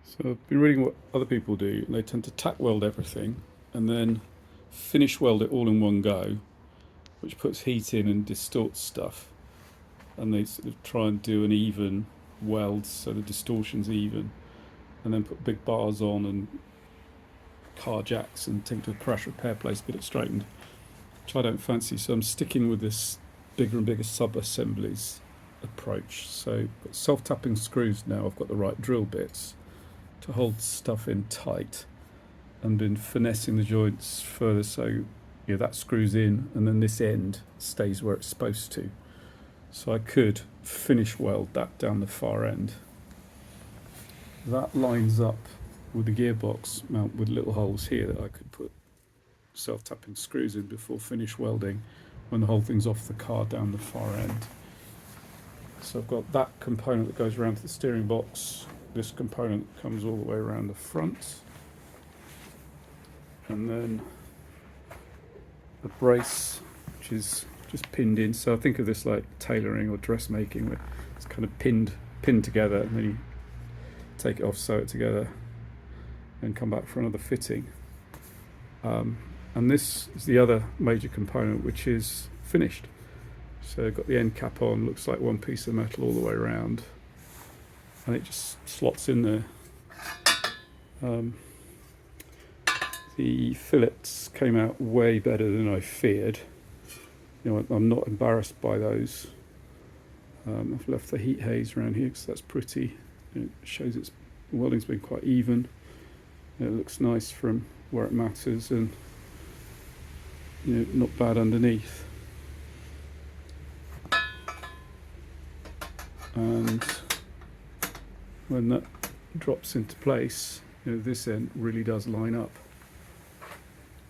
So I've been reading what other people do, and they tend to tack weld everything and then finish weld it all in one go, which puts heat in and distorts stuff. And they sort of try and do an even weld so the distortion's even, and then put big bars on and car jacks and take to a crash repair place, get it straightened, which I don't fancy. So I'm sticking with this bigger and bigger sub-assemblies approach. So self-tapping screws now, I've got the right drill bits to hold stuff in tight, and been finessing the joints further so that screws in and then this end stays where it's supposed to. So I could finish weld that down the far end. That lines up with the gearbox mount with little holes here that I could put self-tapping screws in before finish welding when the whole thing's off the car down the far end. So I've got that component that goes around to the steering box, this component comes all the way around the front, and then a brace which is just pinned in. So I think of this like tailoring or dressmaking, where it's kind of pinned together, and then you take it off, sew it together, and come back for another fitting. And this is the other major component, which is finished. So I've got the end cap on, looks like one piece of metal all the way around, and it just slots in there. The fillets came out way better than I feared. I'm not embarrassed by those. I've left the heat haze around here because that's pretty. It shows the welding's been quite even. It looks nice from where it matters, and not bad underneath. And when that drops into place, this end really does line up.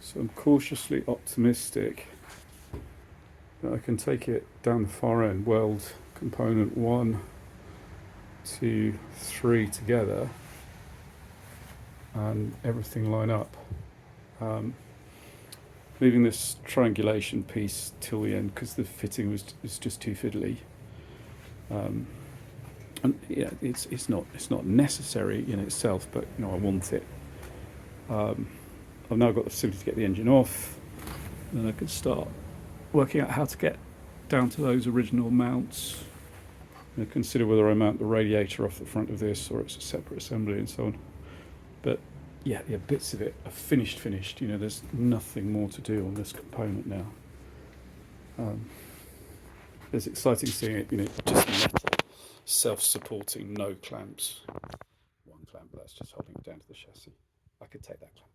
So I'm cautiously optimistic that I can take it down the far end, weld component 1, 2, 3 together, and everything line up. Leaving this triangulation piece till the end because the fitting was just too fiddly. And it's not necessary in itself, but I want it. I've now got the facility to get the engine off, and I can start working out how to get down to those original mounts. Consider whether I mount the radiator off the front of this or it's a separate assembly and so on. But yeah, bits of it are finished. There's nothing more to do on this component now. It's exciting seeing it, just metal, self-supporting, no clamps. One clamp, but that's just holding it down to the chassis. I could take that clamp.